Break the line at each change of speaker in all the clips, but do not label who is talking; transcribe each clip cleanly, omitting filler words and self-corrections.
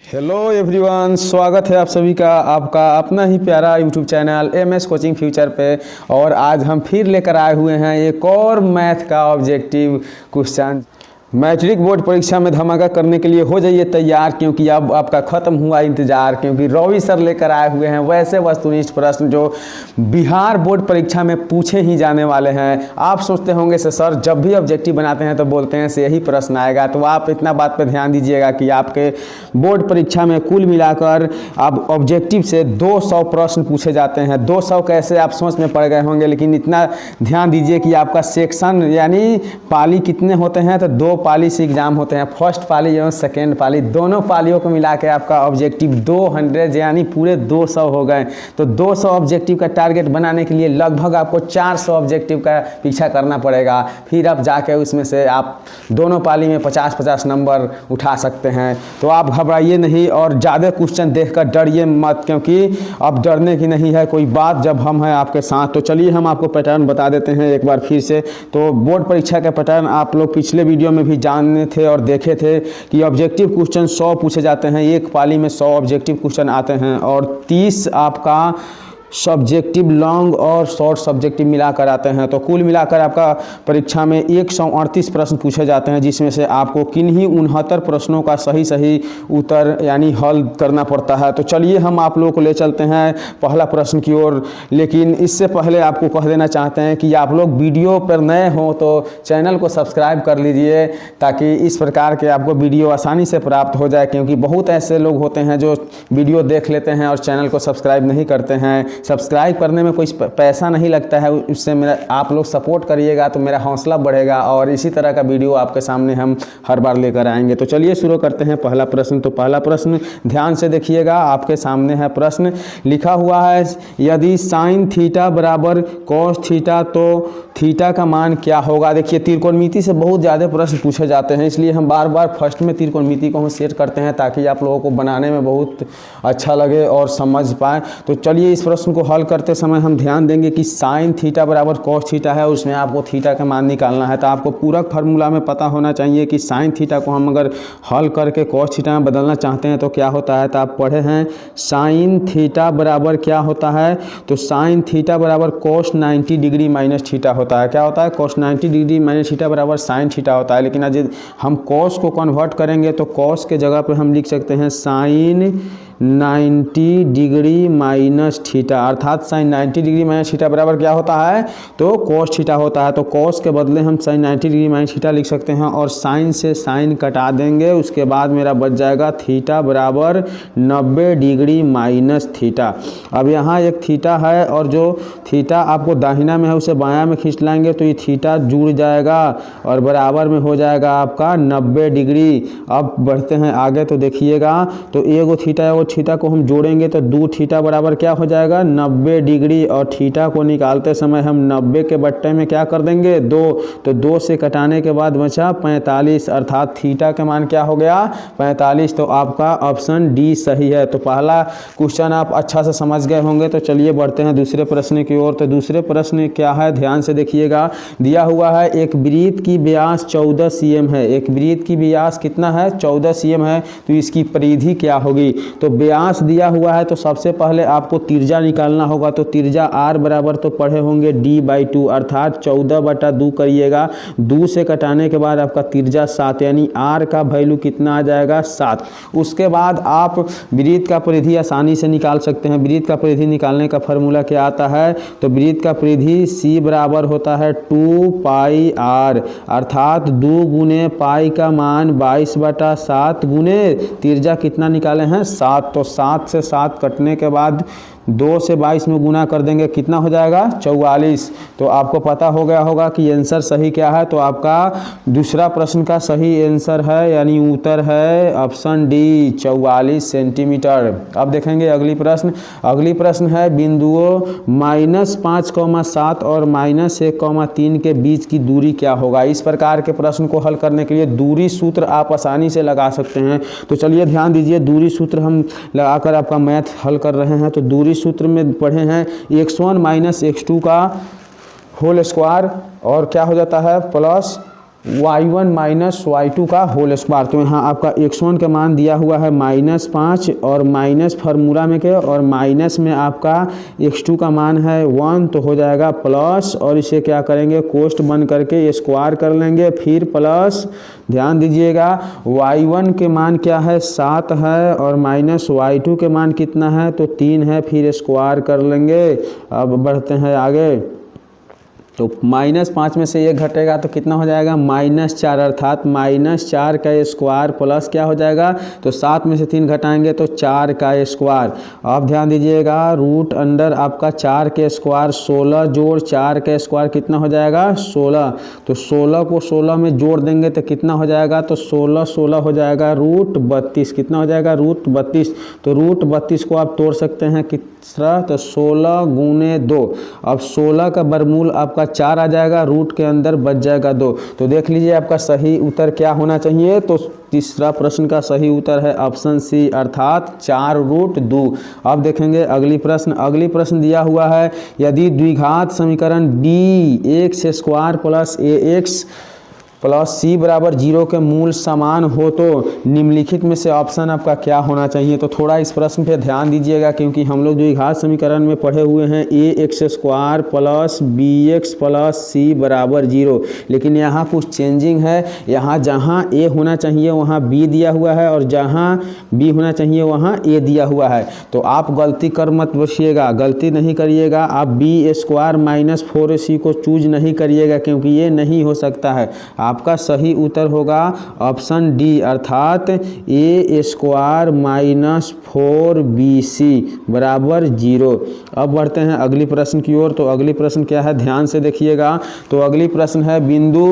Hello everyone, स्वागत है आप सभी का आपका अपना ही प्यारा YouTube channel MS coaching future पे। और आज हम फिर लेकर आए हुए हैं एक और मैथ का ऑब्जेक्टिव क्वेश्चन। मैट्रिक बोर्ड परीक्षा में धमाका करने के लिए हो जाइए तैयार, क्योंकि अब आपका ख़त्म हुआ इंतज़ार। क्योंकि रवि सर लेकर आए हुए हैं वैसे वस्तुनिष्ठ प्रश्न जो बिहार बोर्ड परीक्षा में पूछे ही जाने वाले हैं। आप सोचते होंगे सर जब भी ऑब्जेक्टिव बनाते हैं तो बोलते हैं से यही प्रश्न आएगा, तो आप इतना बात पर ध्यान दीजिएगा कि आपके बोर्ड परीक्षा में कुल मिलाकर अब ऑब्जेक्टिव से 200 प्रश्न पूछे जाते हैं। 200 कैसे आप सोच में पड़ गए होंगे, लेकिन इतना ध्यान दीजिए कि आपका सेक्शन यानी पाली कितने होते हैं, तो 2 पाली से एग्जाम होते हैं। फर्स्ट पाली एवं सेकेंड पाली, दोनों पालियों को मिला के आपका ऑब्जेक्टिव 200 यानी पूरे 200 हो गए। तो 200 ऑब्जेक्टिव का टारगेट बनाने के लिए लगभग आपको 400 ऑब्जेक्टिव का पीछा करना पड़ेगा। फिर आप जाके उसमें से आप दोनों पाली में 50-50 नंबर उठा सकते हैं। तो आप घबराइए नहीं और ज़्यादा क्वेश्चन देखकर डरिए मत, क्योंकि अब डरने की नहीं है कोई बात जब हम हैं आपके साथ। तो चलिए हम आपको पैटर्न बता देते हैं एक बार फिर से। तो बोर्ड परीक्षा का पैटर्न आप लोग पिछले वीडियो में भी जानने थे और देखे थे कि ऑब्जेक्टिव क्वेश्चन 100 पूछे जाते हैं। एक पाली में 100 ऑब्जेक्टिव क्वेश्चन आते हैं और 30 आपका सब्जेक्टिव लॉन्ग और शॉर्ट सब्जेक्टिव मिलाकर आते हैं। तो कुल मिलाकर आपका परीक्षा में 138 प्रश्न पूछे जाते हैं, जिसमें से आपको किन्हीं 69 प्रश्नों का सही उत्तर यानी हल करना पड़ता है। तो चलिए हम आप लोगों को ले चलते हैं पहला प्रश्न की ओर। लेकिन इससे पहले आपको कह देना चाहते हैं कि आप लोग वीडियो पर नए हों तो चैनल को सब्सक्राइब कर लीजिए, ताकि इस प्रकार के आपको वीडियो आसानी से प्राप्त हो जाए। क्योंकि बहुत ऐसे लोग होते हैं जो वीडियो देख लेते हैं और चैनल को सब्सक्राइब नहीं करते हैं। सब्सक्राइब करने में कोई पैसा नहीं लगता है, उससे मेरा आप लोग सपोर्ट करिएगा तो मेरा हौसला बढ़ेगा और इसी तरह का वीडियो आपके सामने हम हर बार लेकर आएंगे। तो चलिए शुरू करते हैं पहला प्रश्न। तो पहला प्रश्न ध्यान से देखिएगा, आपके सामने है प्रश्न। लिखा हुआ है यदि साइन थीटा बराबर कॉस थीटा तो थीटा का मान क्या होगा। देखिए त्रिकोणमिति से बहुत ज़्यादा प्रश्न पूछे जाते हैं, इसलिए हम बार बार फर्स्ट में त्रिकोणमिति को हम सेट करते हैं ताकि आप लोगों को बनाने में बहुत अच्छा लगे और समझ पाए। तो चलिए इस प्रश्न को हल करते समय हम ध्यान देंगे कि साइन थीटा बराबर कॉस थीटा है, उसमें आपको थीटा का मान निकालना है। तो आपको पूरक फार्मूला में पता होना चाहिए कि साइन थीटा को हम अगर हल करके कॉस थीटा में बदलना चाहते हैं तो क्या होता है। तो आप पढ़े हैं साइन थीटा बराबर क्या होता है, तो साइन थीटा बराबर कॉस 90 डिग्री माइनस थीटा होता है। क्या होता है, कॉस 90 डिग्री माइनस थीटा बराबर साइन थीटा होता है। लेकिन आज हम कॉस को कन्वर्ट करेंगे तो कॉस के जगह पर हम लिख सकते हैं साइन 90 डिग्री माइनस थीटा, अर्थात साइन 90 डिग्री माइनस थीटा बराबर क्या होता है, तो कॉस थीटा होता है। तो कॉस के बदले हम साइन 90 डिग्री माइनस थीटा लिख सकते हैं और साइन से साइन कटा देंगे। उसके बाद मेरा बच जाएगा थीटा बराबर 90 डिग्री माइनस थीटा। अब यहाँ एक थीटा है और जो थीटा आपको दाहिना में है उसे बायां में खींच लाएंगे तो ये थीटा जुड़ जाएगा और बराबर में हो जाएगा आपका 90 डिग्री। अब बढ़ते हैं आगे तो देखिएगा, तो एगो थीटा है, वो थीटा को हम जोड़ेंगे तो 2 थीटा बराबर क्या हो जाएगा 90 डिग्री। और थीटा को निकालते समय हम 90 के बट्टे में क्या कर देंगे 2, तो 2 से कटाने के बाद बचा 45, अर्थात थीटा का मान क्या हो गया 45। तो आपका ऑप्शन डी सही है। तो पहला क्वेश्चन आप अच्छा से समझ गए होंगे। तो चलिए बढ़ते हैं दूसरे प्रश्न की ओर। तो दूसरे प्रश्न क्या है, ध्यान से देखिएगा। दिया हुआ है एक वृत्त की व्यास 14 cm है। एक वृत्त की व्यास कितना है 14 cm है, तो इसकी परिधि क्या होगी। तो व्यास दिया हुआ है तो सबसे पहले आपको त्रिज्या निकालना होगा। तो त्रिज्या r बराबर तो पढ़े होंगे d/2, अर्थात 14/2 करिएगा। 2 से कटाने के बाद आपका त्रिज्या 7, यानी r का वैल्यू कितना आ जाएगा 7। उसके बाद आप वृत्त का परिधि आसानी से निकाल सकते हैं। वृत्त का परिधि निकालने का फॉर्मूला क्या आता है, तो वृत्त का परिधि c बराबर होता है 2πr, अर्थात 2 गुने पाई का मान 22/7 गुने त्रिज्या कितना निकाले हैं 7। तो 7 से 7 कटने के बाद 2 से 22 में गुना कर देंगे, कितना हो जाएगा 44। तो आपको पता हो गया होगा कि आंसर सही क्या है। तो आपका दूसरा प्रश्न का सही आंसर है यानी उत्तर है ऑप्शन डी 44 सेंटीमीटर। अब देखेंगे अगली प्रश्न। अगली प्रश्न है बिंदुओं -5,7 और -1,3 के बीच की दूरी क्या होगा। इस प्रकार के प्रश्न को हल करने के लिए दूरी सूत्र आप आसानी से लगा सकते हैं। तो चलिए ध्यान दीजिए, दूरी सूत्र हम लगाकर आपका मैथ हल कर रहे हैं। तो दूरी सूत्र में पढ़े हैं x1 - x2 का होल स्क्वायर और क्या हो जाता है प्लस y1 माइनस y2 का होल स्क्वायर। तो यहाँ आपका x1 का मान दिया हुआ है -5 और माइनस फार्मूला में के और माइनस में आपका x2 का मान है 1, तो हो जाएगा प्लस, और इसे क्या करेंगे कोष्ट बन करके स्क्वायर कर लेंगे, फिर प्लस। ध्यान दीजिएगा y1 के मान क्या है 7 है और माइनस y2 के मान कितना है तो 3 है, फिर स्क्वायर कर लेंगे। अब बढ़ते हैं आगे। तो -5 में से 1 घटेगा तो कितना हो जाएगा -4, अर्थात -4 का स्क्वायर प्लस क्या हो जाएगा तो 7 में से 3 घटाएंगे तो 4 का स्क्वायर। अब ध्यान दीजिएगा रूट अंडर आपका 4 के स्क्वायर 16 जोड़ 4 का स्क्वायर कितना हो जाएगा 16। तो 16 को 16 में जोड़ देंगे तो कितना हो जाएगा तो 16 हो जाएगा रूट 32। कितना हो जाएगा रूट 32। तो रूट 32 को आप तोड़ सकते हैं कितना तो 16 गुने 2। अब 16 का वर्गमूल आपका 4 आ जाएगा, रूट के अंदर बच जाएगा 2। तो देख लीजिए आपका सही उत्तर क्या होना चाहिए। तो तीसरा प्रश्न का सही उत्तर है ऑप्शन सी, अर्थात 4√2। अब देखेंगे अगली प्रश्न दिया हुआ है यदि द्विघात समीकरण dx² प्लस ax प्लस सी बराबर 0 के मूल समान हो तो निम्नलिखित में से ऑप्शन आपका क्या होना चाहिए। तो थोड़ा इस प्रश्न पे ध्यान दीजिएगा क्योंकि हम लोग द्विघात समीकरण में पढ़े हुए हैं ax² प्लस bx प्लस सी बराबर 0, लेकिन यहाँ कुछ चेंजिंग है। यहाँ जहाँ a होना चाहिए वहाँ b दिया हुआ है और जहाँ b होना चाहिए वहाँ a दिया हुआ है। तो आप गलती कर मत बसिएगा, गलती नहीं करिएगा। आप b² माइनस 4ac को चूज नहीं करिएगा क्योंकि ये नहीं हो सकता है। आपका सही उत्तर होगा ऑप्शन डी, अर्थात a² माइनस 4bc बराबर 0। अब बढ़ते हैं अगली प्रश्न की ओर। तो अगली प्रश्न क्या है ध्यान से देखिएगा। तो अगली प्रश्न है बिंदु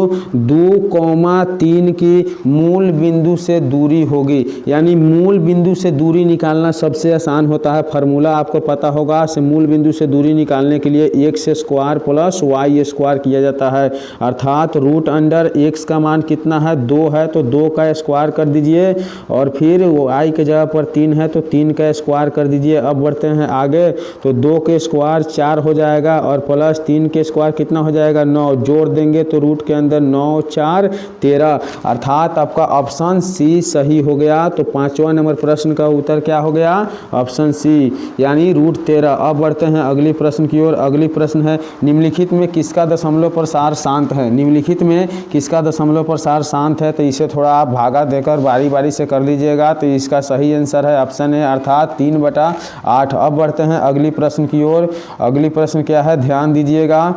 2,3 की मूल बिंदु से दूरी होगी, यानी मूल बिंदु से दूरी निकालना सबसे आसान होता है। फार्मूला आपको पता होगा। से मूल बिंदु से दूरी निकालने के लिए x² प्लस y² किया जाता है, अर्थात रूट अंडर x का मान कितना है 2 है तो 2 का स्क्वायर कर दीजिए और फिर y के जगह पर 3 है तो 3 का स्क्वायर कर दीजिए। अब बढ़ते हैं आगे। तो 2 के स्क्वायर 4 हो जाएगा और प्लस 3 के स्क्वायर कितना हो जाएगा 9, जोड़ देंगे तो रूट के अंदर 9 4 13, अर्थात आपका ऑप्शन सी सही हो गया। तो 5वां नंबर प्रश्न का उत्तर क्या हो गया ऑप्शन सी, यानी रूट 13। अब बढ़ते हैं अगली प्रश्न की ओर। अगली प्रश्न है निम्नलिखित में किसका दशमलव प्रसार शांत है। निम्नलिखित में किसका दशमलव प्रसार शांत है। तो इसे थोड़ा आप भागा देकर बारी बारी से कर लीजिएगा। तो इसका सही आंसर है ऑप्शन ए, अर्थात 3/8। अब बढ़ते हैं अगली प्रश्न की ओर। अगली प्रश्न क्या है ध्यान दीजिएगा।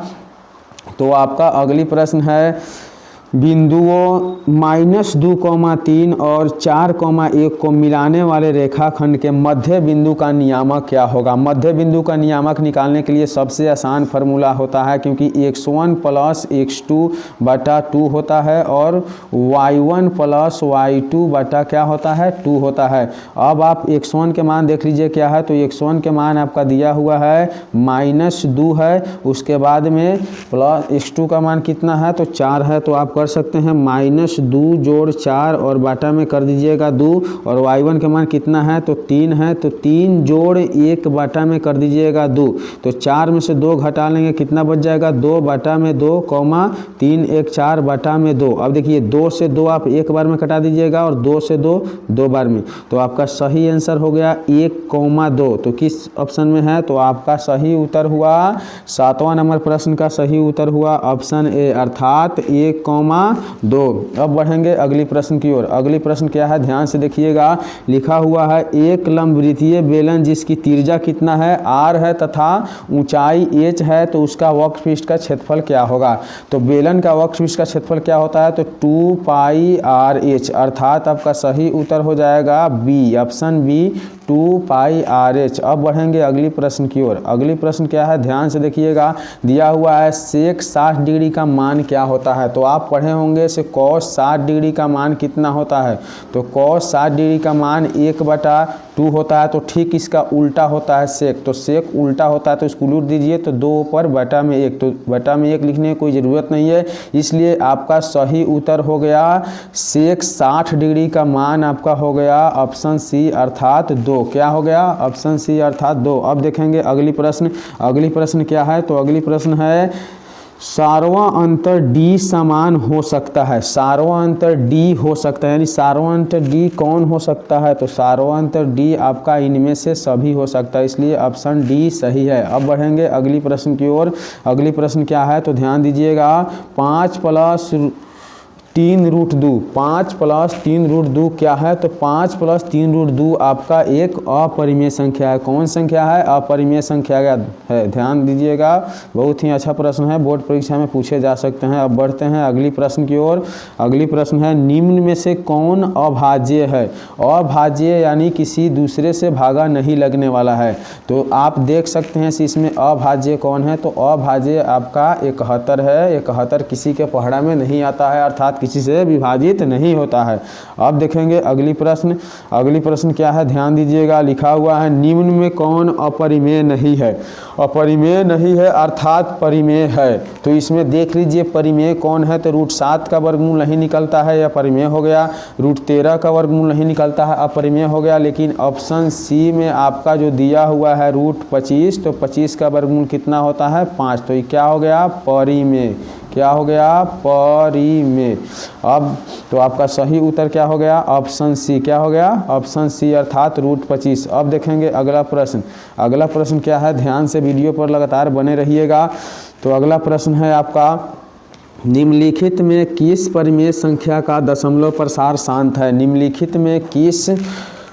तो आपका अगली प्रश्न है बिंदुओं -2,3 और 4,1 को मिलाने वाले रेखाखंड के मध्य बिंदु का नियामक क्या होगा। मध्य बिंदु का नियामक निकालने के लिए सबसे आसान फार्मूला होता है क्योंकि x1 प्लस x2/2 होता है और y1 प्लस y2 क्या होता है 2 होता है। अब आप x1 के मान देख लीजिए क्या है। तो x1 के मान आपका दिया हुआ है -2 है, उसके बाद में प्लस x2 का मान कितना है तो 4 है। तो आप कर सकते हैं -2 जोड़ 4 और बाटा में कर दीजिएगा 2 और y1 के मान कितना है तो 3 है। तो 3 जोड़ 1 बाटा में कर दीजिएगा 2। तो 4 में से 2 घटा लेंगे कितना बच जाएगा 2 बाटा में 2, 3 1 4 बाटा में 2। अब देखिए 2 से 2 आप एक बार में कटा दीजिएगा और 2 से 2 दो बार में। तो आपका सही आंसर हो गया 1,2। तो किस ऑप्शन में है तो आपका सही उत्तर हुआ 7वां नंबर प्रश्न का सही उत्तर हुआ ऑप्शन ए, अर्थात 1,2। अब बढ़ेंगे अगली प्रश्न की ओर। अगली प्रश्न क्या है ध्यान से देखिएगा। लिखा हुआ है एक लंबवृत्तीय बेलन जिसकी त्रिज्या कितना है r है तथा ऊंचाई h है तो उसका वक्रपृष्ठ का क्षेत्रफल क्या होगा। तो बेलन का वक्रपृष्ठ का क्षेत्रफल क्या होता है तो 2πrh, अर्थात आपका सही उत्तर हो जाएगा बी, ऑप्शन बी 2πrh। अब बढ़ेंगे अगली प्रश्न की ओर। अगली प्रश्न क्या है ध्यान से देखिएगा। दिया हुआ है सेक 60 डिग्री का मान क्या होता है। तो आप पढ़े होंगे से cos 60 डिग्री का मान कितना होता है। तो cos 60 डिग्री का मान 1/2 होता है। तो ठीक इसका उल्टा होता है सेक। तो सेक उल्टा होता है तो इसको उलट दीजिए तो 2 ऊपर बटा में 1। तो बटा में 1 लिखने की कोई ज़रूरत नहीं है, इसलिए आपका सही उत्तर हो गया सेक 60 डिग्री का मान आपका हो गया ऑप्शन सी, अर्थात 2। क्या हो गया ऑप्शन सी, अर्थात 2। अब देखेंगे अगली प्रश्न। अगली प्रश्न क्या है तो अगली प्रश्न है सारवा अंतर डी समान हो सकता है, सारवा अंतर डी हो सकता है, यानी सारवा अंतर डी कौन हो सकता है, तो सारवा अंतर डी आपका इनमें से सभी हो सकता है, इसलिए ऑप्शन डी सही है। अब बढ़ेंगे अगली प्रश्न की ओर। अगली प्रश्न क्या है, तो ध्यान दीजिएगा, 5 + 3√2, 5 + 3√2 क्या है, तो 5 + 3√2 आपका एक अपरिमेय संख्या है। कौन संख्या है, अपरिमेय संख्या है। ध्यान दीजिएगा, बहुत ही अच्छा प्रश्न है, बोर्ड परीक्षा में पूछे जा सकते हैं। अब बढ़ते हैं अगली प्रश्न की ओर। अगली प्रश्न है, निम्न में से कौन अभाज्य है। अभाज्य यानी किसी दूसरे से भागा नहीं लगने वाला है। तो आप देख सकते हैं इसमें अभाज्य कौन है, तो अभाज्य आपका 71 है। 71 किसी के पहाड़ा में नहीं आता है, अर्थात किसी से विभाजित नहीं होता है। अब देखेंगे अगली प्रश्न। अगली प्रश्न क्या है, ध्यान दीजिएगा, लिखा हुआ है, निम्न में कौन अपरिमेय नहीं है। अपरिमेय नहीं है अर्थात परिमेय है। तो इसमें देख लीजिए परिमेय कौन है, तो √7 का वर्गमूल नहीं निकलता है, या परिमेय हो गया। √13 का वर्गमूल नहीं निकलता है, अपरिमेय हो गया। लेकिन ऑप्शन सी में आपका जो दिया हुआ है √25, तो 25 का वर्गमूल कितना होता है, 5। तो ये क्या हो गया, परिमेय। क्या हो गया, परिमेय। अब तो आपका सही उत्तर क्या हो गया, ऑप्शन सी। क्या हो गया, ऑप्शन सी अर्थात √25। अब देखेंगे अगला प्रश्न। अगला प्रश्न क्या है, ध्यान से वीडियो पर लगातार बने रहिएगा। तो अगला प्रश्न है आपका, निम्नलिखित में किस परिमेय संख्या का दशमलव प्रसार शांत है। निम्नलिखित में किस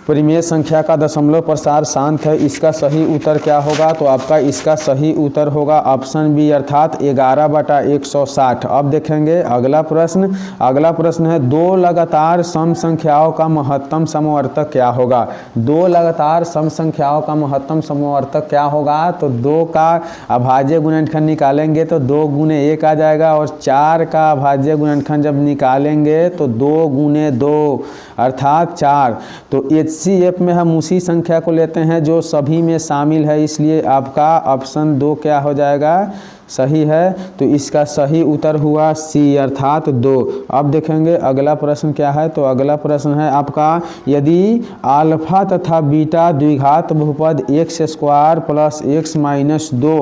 परिमेय संख्या का दशमलव प्रसार शांत है, इसका सही उत्तर क्या होगा, तो आपका इसका सही उत्तर होगा ऑप्शन बी अर्थात 11/160। अब देखेंगे अगला प्रश्न। अगला प्रश्न है, 2 लगातार सम संख्याओं का महत्तम समवर्तक क्या होगा। 2 लगातार सम संख्याओं का महत्तम समवर्तक क्या होगा, तो 2 का अभाज्य गुणनखंड निकालेंगे तो 2 × 1 आ जाएगा, और 4 का अभाज्य गुणनखंड जब निकालेंगे तो 2 × 2 अर्थात 4। तो HCF में हम उसी संख्या को लेते हैं जो सभी में शामिल है, इसलिए आपका ऑप्शन 2 क्या हो जाएगा, सही है। तो इसका सही उत्तर हुआ सी अर्थात 2। अब देखेंगे अगला प्रश्न क्या है, तो अगला प्रश्न है आपका, यदि अल्फा तथा बीटा द्विघात बहुपद x² + x - 2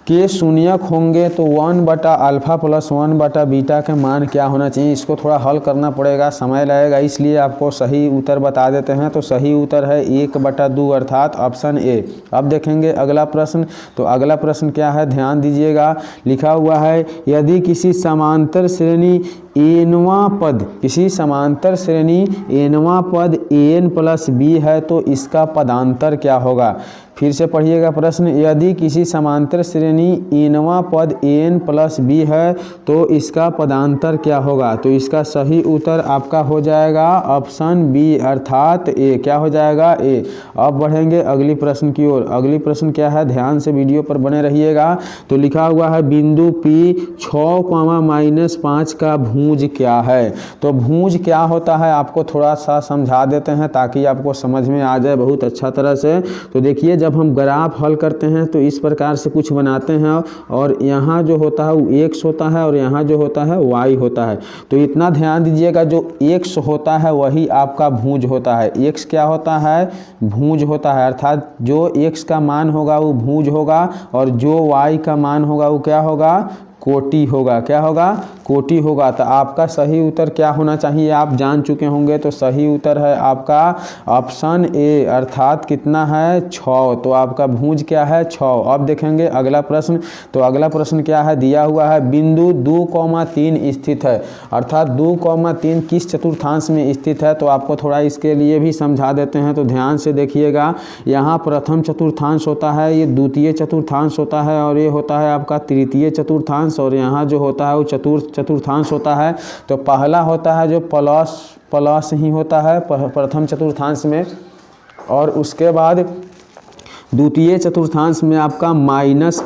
के शून्यक होंगे तो 1/α + 1/β के मान क्या होना चाहिए। इसको थोड़ा हल करना पड़ेगा, समय लगेगा, इसलिए आपको सही उत्तर बता देते हैं। तो सही उत्तर है 1/2 अर्थात ऑप्शन ए। अब देखेंगे अगला प्रश्न। तो अगला प्रश्न क्या है, ध्यान दीजिएगा, लिखा हुआ है, यदि किसी समांतर श्रेणी एनवां पद, किसी समांतर श्रेणी एनवां पद an + b है तो इसका पदांतर क्या होगा। फिर से पढ़िएगा प्रश्न, यदि किसी समांतर श्रेणी एनवां पद an + b है तो इसका पदांतर क्या होगा। तो इसका सही उत्तर आपका हो जाएगा ऑप्शन बी अर्थात ए। क्या हो जाएगा, ए। अब बढ़ेंगे अगली प्रश्न की ओर। अगली प्रश्न क्या है, ध्यान से वीडियो पर बने रहिएगा। तो लिखा हुआ है, बिंदु P 6, -5 का भुज क्या है। तो भुज क्या होता है आपको थोड़ा सा समझा देते हैं ताकि आपको समझ में आ जाए बहुत अच्छा तरह से। तो देखिए, जब हम ग्राफ हल करते हैं तो इस प्रकार से कुछ बनाते हैं, और यहाँ जो होता है वो x होता है और यहाँ जो होता है y होता है। तो इतना ध्यान दीजिएगा, जो x होता है वही आपका भुज होता है। x क्या होता है, भुज होता है, अर्थात जो x का मान होगा वो भुज होगा, और जो y का मान होगा वो क्या होगा, कोटि होगा। क्या होगा, कोटि होगा। तो आपका सही उत्तर क्या होना चाहिए, आप जान चुके होंगे। तो सही उत्तर है आपका ऑप्शन ए अर्थात कितना है, 6। तो आपका भुज क्या है, 6। अब देखेंगे अगला प्रश्न। तो अगला प्रश्न क्या है, दिया हुआ है, बिंदु 2,3 स्थित है, अर्थात 2,3 किस चतुर्थांश में स्थित है। तो आपको थोड़ा इसके लिए भी समझा देते हैं। तो ध्यान से देखिएगा, यहाँ प्रथम चतुर्थांश होता है, ये द्वितीय चतुर्थांश होता है, और ये होता है आपका तृतीय चतुर्थांश, और यहाँ जो होता है वो चतुर्थांश होता है। तो पहला होता है जो प्लस ही होता है प्रथम चतुर्थांश में, और उसके बाद द्वितीय चतुर्थांश में आपका माइनस+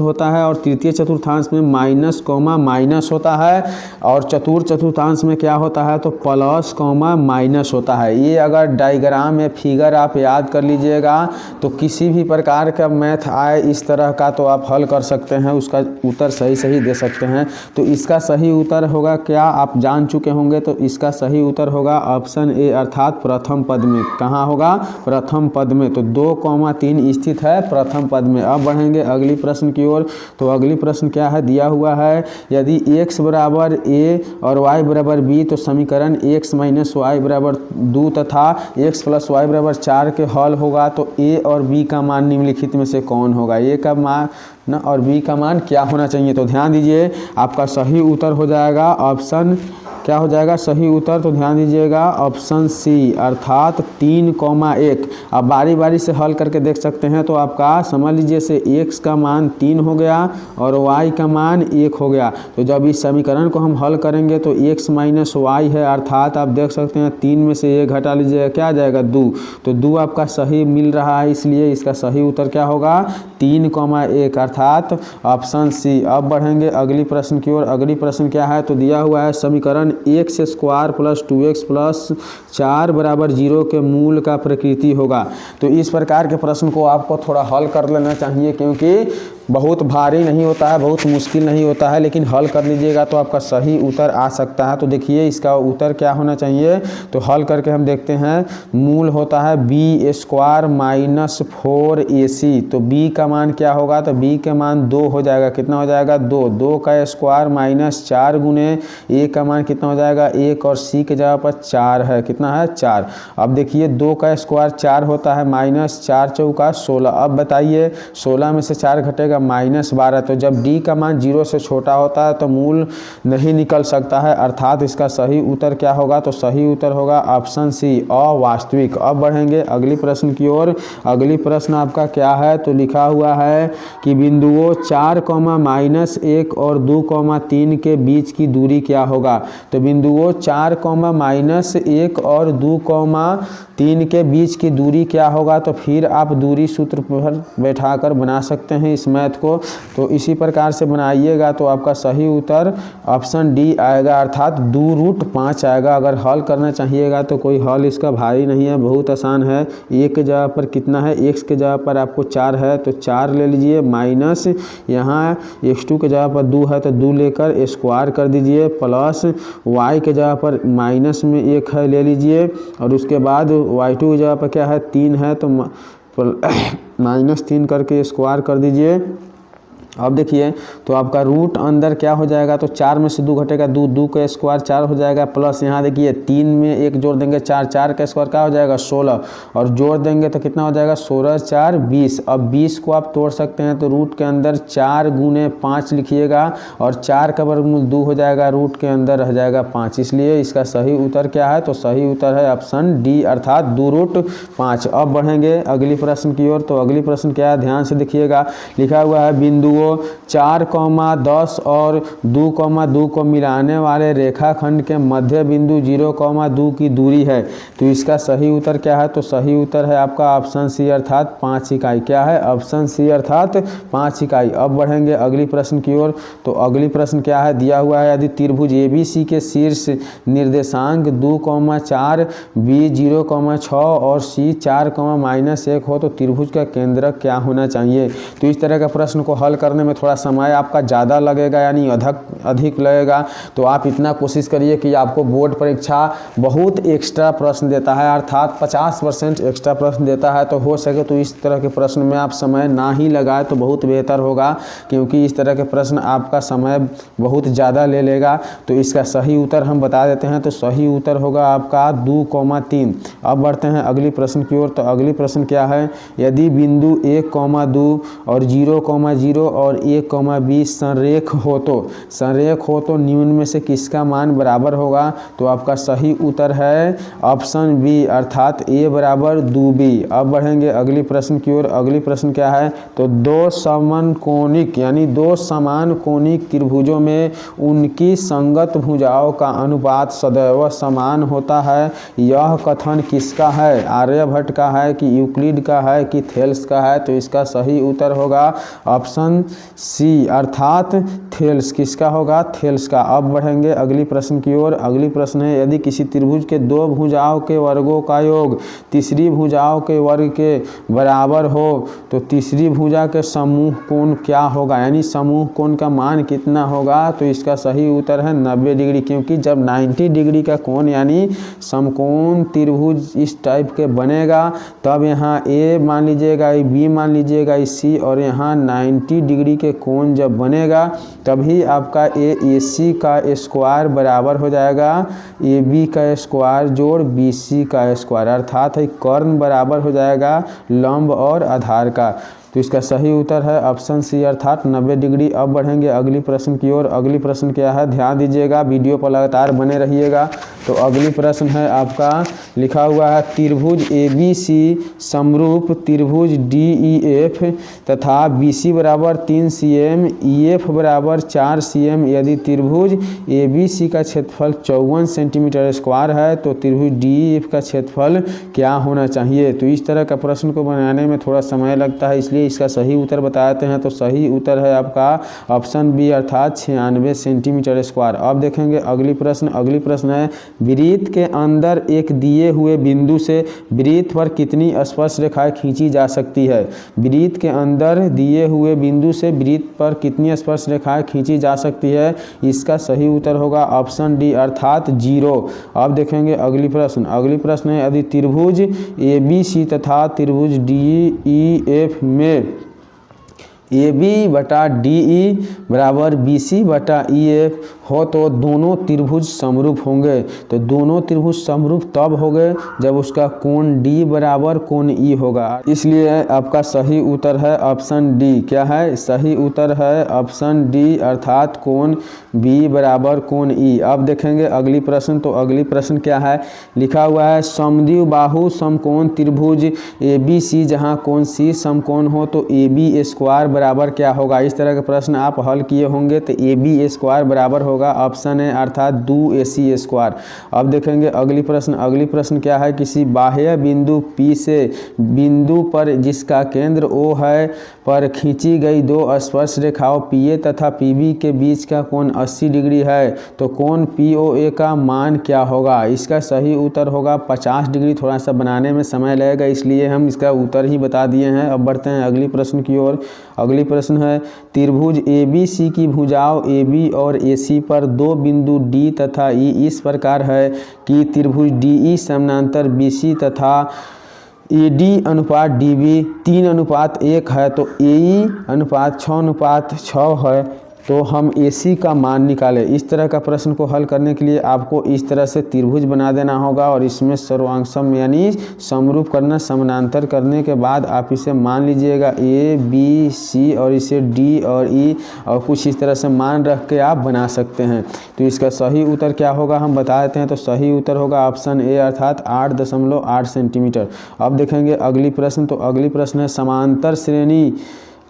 होता है, और तृतीय चतुर्थांश में माइनस होता है, और चतुर्थ चतुर्थांश में क्या होता है, तो +, होता है। ये अगर डायग्राम में फिगर आप याद कर लीजिएगा तो किसी भी प्रकार का मैथ आए इस तरह का तो आप हल कर सकते हैं, उसका उत्तर सही दे सकते हैं। तो इसका सही उत्तर होगा क्या, आप जान चुके होंगे। तो इसका सही उत्तर होगा ऑप्शन ए अर्थात प्रथम पद में। कहाँ होगा, प्रथम पद में। तो 2,3 स्थित है प्रथम पद में। अब बढ़ेंगे अगली प्रश्न की ओर। तो अगली प्रश्न क्या है, दिया हुआ है यदि x बराबर a और y बराबर b तो समीकरण x माइनस वाई बराबर 2 तथा x प्लस वाई बराबर 4 के हल होगा तो a और b का मान निम्नलिखित में से कौन होगा। a का मान और b का मान क्या होना चाहिए। तो ध्यान दीजिए आपका सही उत्तर हो जाएगा ऑप्शन, क्या हो जाएगा सही उत्तर, तो ध्यान दीजिएगा ऑप्शन सी अर्थात 3,1। आप बारी बारी से हल करके देख सकते हैं। तो आपका समझ लीजिए से x का मान 3 हो गया और y का मान 1 हो गया। तो जब इस समीकरण को हम हल करेंगे तो x माइनस वाई है अर्थात आप देख सकते हैं 3 में से 1 घटा लीजिएगा, क्या आ जाएगा 2। तो 2 आपका सही मिल रहा है, इसलिए इसका सही उत्तर क्या होगा 3,1 अर्थात ऑप्शन सी। अब बढ़ेंगे अगली प्रश्न की ओर। अगली प्रश्न क्या है, तो दिया हुआ है समीकरण x square plus 2x plus 4 बराबर 0 के मूल का प्रकृति होगा। तो इस प्रकार के प्रश्न को आपको थोड़ा हल कर लेना चाहिए, क्योंकि बहुत भारी नहीं होता है, बहुत मुश्किल नहीं होता है, लेकिन हल कर लीजिएगा तो आपका सही उत्तर आ सकता है। तो देखिए इसका उत्तर क्या होना चाहिए, तो हल करके हम देखते हैं। मूल होता है b स्क्वायर माइनस 4ac, तो b का मान क्या होगा, तो b का मान 2 हो जाएगा। कितना हो जाएगा 2, 2 का स्क्वायर माइनस 4 गुने a का मान कितना हो जाएगा 1 और c के जगह पर 4 है, कितना है 4। अब देखिए 2 का स्क्वायर 4 होता है माइनस 4 चौका 16। अब बताइए 16 में से 4 घटेगा माइनस 12। तो जब d का मान 0 से छोटा होता है तो मूल नहीं निकल सकता है, अर्थात इसका सही उत्तर क्या होगा, तो सही उत्तर होगा ऑप्शन सी अवास्तविक। अब बढ़ेंगे अगली प्रश्न की ओर। अगली प्रश्न आपका क्या है, तो लिखा हुआ है कि बिंदुओं 4, -1 और 2, 3 के बीच की दूरी क्या होगा। तो बिंदुओं 4, -1 और 2, 3 के बीच की दूरी क्या होगा। तो फिर आप दूरी सूत्र पर बैठाकर बना सकते हैं इस मैथ को। तो इसी प्रकार से बनाइएगा तो आपका सही उत्तर ऑप्शन डी आएगा, अर्थात 2√5 आएगा। अगर हल करना चाहिएगा तो कोई हल इसका भारी नहीं है, बहुत आसान है। एक के जगह पर कितना है, x के जगह पर आपको 4 है तो 4 ले लीजिए, माइनस यहाँ x2 के जगह पर 2 है तो 2 लेकर स्क्वायर कर दीजिए, प्लस y के जगह पर माइनस में 1 है ले लीजिए, और उसके बाद y2 की जगह पर क्या है 3 है तो -3 करके स्क्वायर कर दीजिए। अब देखिए तो आपका रूट अंदर क्या हो जाएगा, तो 4 में से 2 घटेगा 2, 2 का स्क्वायर 4 हो जाएगा, प्लस यहाँ देखिए 3 में 1 जोड़ देंगे 4, 4 का स्क्वायर क्या हो जाएगा 16, और जोड़ देंगे तो कितना हो जाएगा 16, 4, 20। अब 20 को आप तोड़ सकते हैं तो रूट के अंदर 4 गुने 5 लिखिएगा, और 4 का वर्गमूल 2 हो जाएगा, रूट के अंदर रह जाएगा 5। इसलिए इसका सही उत्तर क्या है, तो सही उत्तर है ऑप्शन डी अर्थात 2√5। अब बढ़ेंगे अगली प्रश्न की ओर। तो अगली प्रश्न क्या है, ध्यान से देखिएगा। लिखा हुआ है बिंदुओं 4, 10 और 2, 2 को मिलाने वाले रेखाखंड के मध्य बिंदु 0, 2 की दूरी है। तो इसका सही उत्तर क्या है, तो सही उत्तर है आपका ऑप्शन सी अर्थात 5 इकाई। क्या है, ऑप्शन सी अर्थात 5 इकाई। अब बढ़ेंगे अगली प्रश्न की ओर। तो अगली प्रश्न क्या है, दिया हुआ है यदि त्रिभुज ABC के शीर्ष निर्देशांक 2, 4, B 0, 6 और C 4, -1 हो तो त्रिभुज का केंद्र क्या होना चाहिए। तो इस तरह का प्रश्न को हल करने में थोड़ा समय आपका ज़्यादा लगेगा, यानी अधिक लगेगा। तो आप इतना कोशिश करिए कि आपको बोर्ड परीक्षा बहुत एक्स्ट्रा प्रश्न देता है, अर्थात 50% एक्स्ट्रा प्रश्न देता है। तो हो सके तो इस तरह के प्रश्न में आप समय ना ही लगाए तो बहुत बेहतर होगा, क्योंकि इस तरह के प्रश्न आपका समय बहुत ज़्यादा ले लेगा। तो इसका सही उत्तर हम बता देते हैं। तो सही उत्तर होगा आपका 2, 3। अब बढ़ते हैं अगली प्रश्न की ओर। तो अगली प्रश्न क्या है, यदि बिंदु 1, 2 और 0, 0 और 1, B संरेख हो तो निम्न में से किसका मान बराबर होगा। तो आपका सही उत्तर है ऑप्शन बी अर्थात a बराबर 2b। अब बढ़ेंगे अगली प्रश्न की ओर। अगली प्रश्न क्या है, तो दो समकोणिक यानी 2 समान कोणिक त्रिभुजों में उनकी संगत भुजाओं का अनुपात सदैव समान होता है। यह कथन किसका है, आर्यभट्ट का है कि यूक्लिड का है कि थेल्स का है। तो इसका सही उत्तर होगा ऑप्शन सी अर्थात थेल्स किसका होगा, थेल्स का। अब बढ़ेंगे अगली प्रश्न की ओर। अगली प्रश्न है, यदि किसी त्रिभुज के दो भुजाओं के वर्गों का योग तीसरी भुजाओं के वर्ग के बराबर हो तो तीसरी भुजा के समूह कोण क्या होगा, यानी समूह कोण का मान कितना होगा। तो इसका सही उत्तर है 90 डिग्री, क्योंकि जब 90 डिग्री का कोण यानी समकोण त्रिभुज इस टाइप के बनेगा तब यहाँ ए मान लीजिएगा, बी मान लीजिएगा, सी, और यहाँ 90 डिग्री के कोण जब बनेगा तभी आपका ए सी का स्क्वायर बराबर हो जाएगा ए बी का स्क्वायर जोड़ बी सी का स्क्वायर, अर्थात है कर्ण बराबर हो जाएगा लंब और आधार का। तो इसका सही उत्तर है ऑप्शन सी अर्थात 90 डिग्री। अब बढ़ेंगे अगली प्रश्न की ओर। अगली प्रश्न क्या है, ध्यान दीजिएगा, वीडियो पर लगातार बने रहिएगा। तो अगली प्रश्न है आपका लिखा हुआ है, त्रिभुज ए बी सी समरूप त्रिभुज डी ई एफ तथा बी सी बराबर 3 cm ई एफ बराबर 4 cm यदि त्रिभुज ए बी सी का क्षेत्रफल 54 सेंटीमीटर स्क्वायर है तो त्रिभुज डी ई एफ का क्षेत्रफल क्या होना चाहिए। तो इस तरह का प्रश्न को बनाने में थोड़ा समय लगता है, इसलिए इसका सही उत्तर बताते हैं। तो सही उत्तर है आपका ऑप्शन बी अर्थात 96 सेंटीमीटर स्क्वायर। अब देखेंगे अगली प्रश्न। अगली प्रश्न है, वृत्त के अंदर एक दिए हुए बिंदु से वृत्त पर कितनी स्पर्श रेखाएं खींची जा सकती है। वृत्त के अंदर दिए हुए बिंदु से वृत्त पर कितनी स्पर्श रेखाएं खींची जा सकती है, इसका सही उत्तर होगा ऑप्शन डी अर्थात 0। अब देखेंगे अगली प्रश्न। अगली प्रश्न है, यदि त्रिभुज ए बी सी तथा त्रिभुज डी ई एफ में ए बी बटा डी ई बराबर बी सी बटा ई एफ हो तो दोनों त्रिभुज समरूप होंगे। तो दोनों त्रिभुज समरूप तब होंगे जब उसका कोण डी बराबर कोण ई होगा, इसलिए आपका सही उत्तर है ऑप्शन डी। क्या है, सही उत्तर है ऑप्शन डी अर्थात कोण बी बराबर कोण ई। अब देखेंगे अगली प्रश्न। तो अगली प्रश्न क्या है, लिखा हुआ है, समद्विबाहु समकोण त्रिभुज ए बी सी जहाँ कोण सी समकोण हो तो ए बी स्क्वायर बराबर क्या होगा। इस तरह के प्रश्न आप हल किए होंगे। तो ए बी स्क्वायर बराबर होगा ऑप्शन है अर्थात 2ac स्क्वायर। अब देखेंगे अगली प्रश्न। अगली प्रश्न क्या है, किसी बाह्य बिंदु P से बिंदु पर जिसका केंद्र O है पर खींची गई दो स्पर्श रेखाओं PA तथा PB के बीच का कोण 80 डिग्री है तो कोण POA का मान क्या होगा। इसका सही उत्तर होगा 50 डिग्री। थोड़ा सा बनाने में समय लगेगा, इसलिए हम इसका उत्तर ही बता दिए हैं। अब बढ़ते हैं अगली प्रश्न की ओर। अगली प्रश्न है, त्रिभुज ABC की भुजाओं AB और AC पर दो बिंदु D तथा E इस प्रकार है कि त्रिभुज DE समानांतर BC तथा AD अनुपात DB 3:1 है तो AE अनुपात 6:6 है तो हम AC का मान निकालें। इस तरह का प्रश्न को हल करने के लिए आपको इस तरह से त्रिभुज बना देना होगा और इसमें सर्वांगसम यानी समरूप करना, समानांतर करने के बाद आप इसे मान लीजिएगा A B C और इसे D और E और कुछ इस तरह से मान रख के आप बना सकते हैं। तो इसका सही उत्तर क्या होगा हम बता देते हैं। तो सही उत्तर होगा ऑप्शन ए अर्थात 8.8 सेंटीमीटर। अब देखेंगे अगली प्रश्न। तो अगली प्रश्न है, समांतर श्रेणी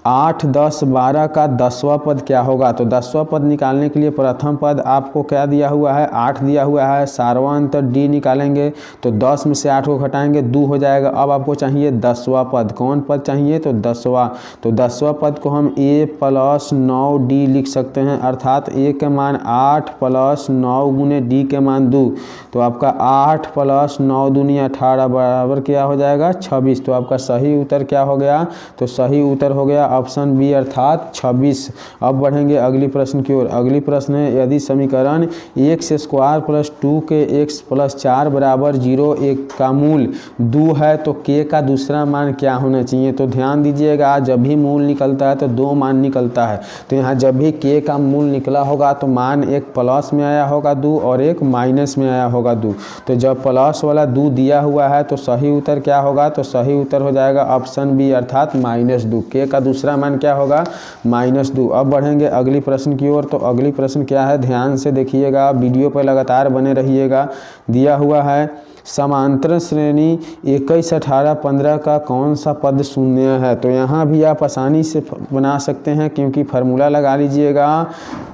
8, 10, 12 का 10वां पद क्या होगा। तो 10वां पद निकालने के लिए प्रथम पद आपको क्या दिया हुआ है, 8 दिया हुआ है। सारवा अंतर D निकालेंगे तो 10 में से 8 को घटाएंगे 2 हो जाएगा। अब आपको चाहिए 10वां पद। कौन पद चाहिए, तो 10वां। तो 10वां पद को हम A + 9D लिख सकते हैं, अर्थात A के मान 8 + 9 गुने D के मान 2। तो आपका 8 + 9 दूनी 18 बराबर क्या हो जाएगा 26। तो आपका सही उत्तर क्या हो गया, तो सही उत्तर हो गया ऑप्शन बी अर्थात 26। अब बढ़ेंगे अगली प्रश्न की ओर। अगली प्रश्न है, यदि समीकरण x² + 2k x + 4 बराबर 0 एक का मूल 2 है तो k का दूसरा मान क्या होना चाहिए। तो ध्यान दीजिएगा, जब भी मूल निकलता है तो 2 मान निकलता है। तो यहाँ जब भी k का मूल निकला होगा तो मान एक प्लस में आया होगा 2 और एक माइनस में आया होगा 2। तो जब प्लस वाला 2 दिया हुआ है तो सही उत्तर क्या होगा, तो सही उत्तर हो जाएगा ऑप्शन बी अर्थात -2। k का दूसरा मान क्या होगा -2। अब बढ़ेंगे अगली प्रश्न की ओर। तो अगली प्रश्न क्या है, ध्यान से देखिएगा, वीडियो पर लगातार बने रहिएगा। दिया हुआ है समांतर श्रेणी 21, 18, 15 का कौन सा पद शून्य है। तो यहाँ भी आप आसानी से बना सकते हैं, क्योंकि फार्मूला लगा लीजिएगा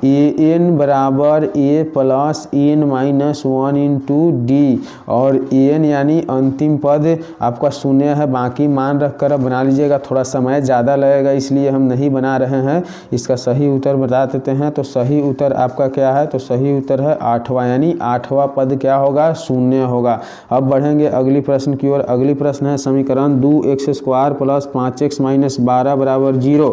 an बराबर a plus n minus 1 into D, और an यानी अंतिम पद आपका शून्य है। बाकी मान रख कर बना लीजिएगा, थोड़ा समय ज़्यादा लगेगा इसलिए हम नहीं बना रहे हैं। इसका सही उत्तर बता देते हैं। तो सही उत्तर आपका क्या है, तो सही उत्तर है 8वां, यानी 8वां पद क्या होगा, शून्य होगा। अब बढ़ेंगे अगली प्रश्न की ओर। अगली प्रश्न है समीकरण 2x² प्लस 5x माइनस 12 बराबर 0।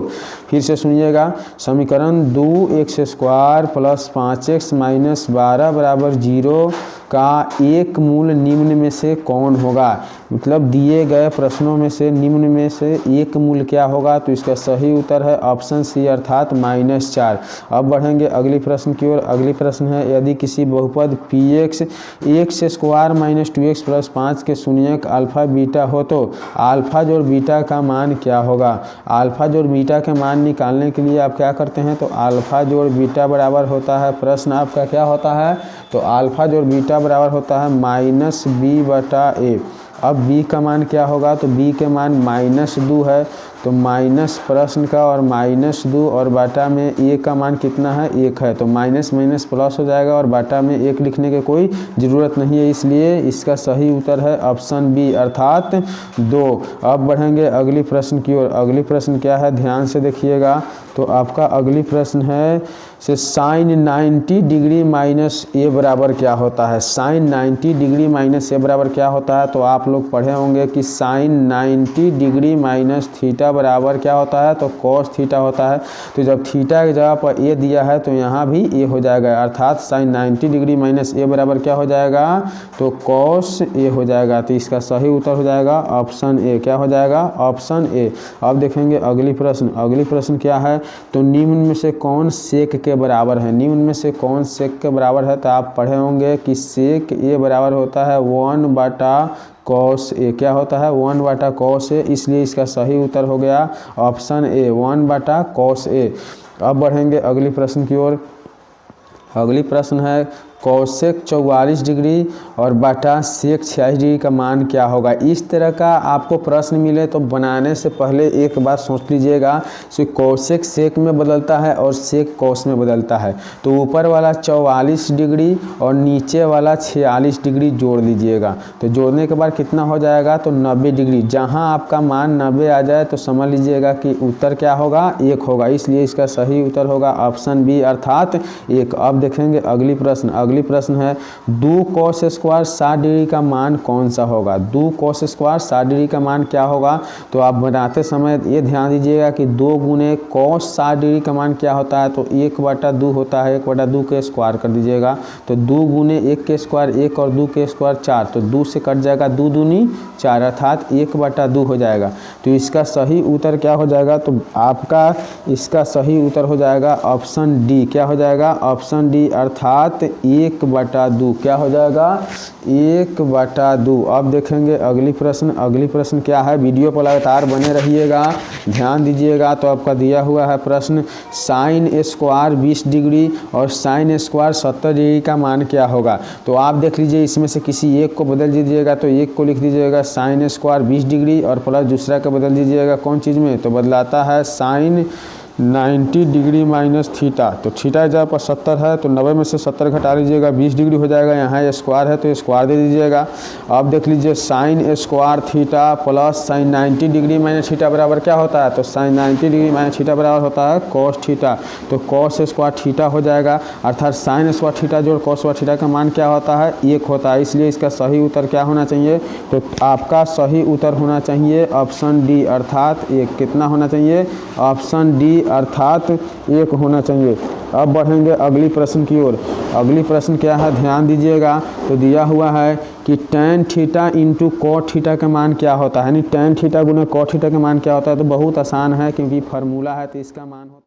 फिर से सुनिएगा, समीकरण 2x² प्लस 5x माइनस 12 बराबर 0 का एक मूल निम्न में से कौन होगा। मतलब दिए गए प्रश्नों में से निम्न में से एक मूल क्या होगा, तो इसका सही उत्तर है ऑप्शन सी अर्थात -4। अब बढ़ेंगे अगली प्रश्न की ओर। अगली प्रश्न है, यदि किसी बहुपद px x² minus 2x plus 5 के शून्यक अल्फा बीटा हो तो अल्फा जोड़ बीटा का मान क्या होगा। अल्फा जोड़ बीटा के मान निकालने के लिए आप क्या करते हैं, तो अल्फा जोड़ बीटा बराबर होता है, प्रश्न आपका क्या होता है, तो अल्फा जोड़ बीटा बराबर होता है -b/a। अब b का मान क्या होगा, तो b के मान -2 है, तो माइनस प्रश्न का और -2 और बाटा में a का मान कितना है, 1 है, तो माइनस माइनस प्लस हो जाएगा और बाटा में 1 लिखने की कोई ज़रूरत नहीं है, इसलिए इसका सही उत्तर है ऑप्शन बी अर्थात 2। अब बढ़ेंगे अगली प्रश्न की ओर। अगली प्रश्न क्या है, ध्यान से देखिएगा। तो आपका अगली प्रश्न है से साइन 90 डिग्री माइनस a बराबर क्या होता है। साइन 90 डिग्री माइनस a बराबर क्या होता है, तो आप लोग पढ़े होंगे कि साइन 90 डिग्री माइनस थीटा बराबर क्या होता है, तो कॉस थीटा होता है। तो जब थीटा की जगह पर a दिया है तो यहाँ भी a हो जाएगा, अर्थात साइन 90 डिग्री माइनस a बराबर क्या हो जाएगा, तो कॉस a हो जाएगा। तो इसका सही उत्तर हो जाएगा ऑप्शन ए। क्या हो जाएगा, ऑप्शन ए। अब देखेंगे अगली प्रश्न। अगली प्रश्न क्या है, तो निम्न में से कौन सेक के बराबर है। निम्न में से कौन सेक के बराबर है, तो आप पढ़े होंगे कि सेक a बराबर होता है 1/cos a। क्या होता है, 1/cos a, इसलिए इसका सही उत्तर हो गया ऑप्शन ए 1/cos a। अब बढ़ेंगे अगली प्रश्न की ओर। अगली प्रश्न है कौसेक 44 डिग्री और बटा सेक 46 डिग्री का मान क्या होगा। इस तरह का आपको प्रश्न मिले तो बनाने से पहले एक बात सोच लीजिएगा कि कौसेक सेक में बदलता है और सेक कौस में बदलता है। तो ऊपर वाला 44 डिग्री और नीचे वाला 46 डिग्री जोड़ लीजिएगा। तो जोड़ने के बाद कितना हो जाएगा, तो 90 डिग्री। जहाँ आपका मान 90 आ जाए तो समझ लीजिएगा कि उत्तर क्या होगा, 1 होगा, इसलिए इसका सही उत्तर होगा ऑप्शन बी अर्थात 1। अब देखेंगे अगली प्रश्न। अगली प्रश्न है 2 cos स्क्वायर 60 डिग्री का मान कौन सा होगा। 2 cos स्क्वायर 60 डिग्री का मान क्या होगा, तो आप बनाते समय ये ध्यान दीजिएगा कि 2 गुने cos 60 डिग्री का मान क्या होता है, तो 1/2 होता है। 1/2 के स्क्वायर कर दीजिएगा, तो 2 गुने 1 के स्क्वायर 1 और 2 के स्क्वायर 4, तो 2 से कट जाएगा 2 दूनी 4 अर्थात 1/2 हो जाएगा। तो इसका सही उत्तर क्या हो जाएगा, तो आपका इसका सही उत्तर हो जाएगा ऑप्शन डी। क्या हो जाएगा, ऑप्शन डी अर्थात 1/2। क्या हो जाएगा, 1/2। अब देखेंगे अगली प्रश्न। अगली प्रश्न क्या है, वीडियो पर लगातार बने रहिएगा, ध्यान दीजिएगा। तो आपका दिया हुआ है प्रश्न साइन स्क्वायर 20 डिग्री और साइन स्क्वायर 70 डिग्री का मान क्या होगा। तो आप देख लीजिए, इसमें से किसी एक को बदल दीजिएगा। तो एक को लिख दीजिएगा साइन स्क्वायर 20 डिग्री और प्लस दूसरा को बदल दीजिएगा कौन चीज़ में, तो बदलाता है साइन 90 डिग्री माइनस थीटा। तो थीटा जहाँ पर 70 है तो 90 में से 70 घटा लीजिएगा, 20 डिग्री हो जाएगा। यहाँ स्क्वायर है तो स्क्वायर दे दीजिएगा। अब देख लीजिए sine square theta plus sign 90 degree minus theta बराबर क्या होता है, तो साइन 90 डिग्री माइनस थीटा बराबर होता है कॉस थीटा। तो कॉस स्क्वायर थीटा हो जाएगा, अर्थात साइन स्क्वायर थीटा जोड़ कॉस स्क्वायर थीटा का मान क्या होता है, 1 होता है। इसलिए इसका सही उत्तर क्या होना चाहिए, तो आपका सही उत्तर होना चाहिए ऑप्शन डी अर्थात 1। कितना होना चाहिए, ऑप्शन डी अर्थात 1 होना चाहिए। अब बढ़ेंगे अगली प्रश्न की ओर। अगली प्रश्न क्या है, ध्यान दीजिएगा। तो दिया हुआ है कि tan theta into cot theta का मान क्या होता है, यानी tan थीटा गुना कॉट थीटा का मान क्या होता है। तो बहुत आसान है क्योंकि फार्मूला है, तो इसका मान होता है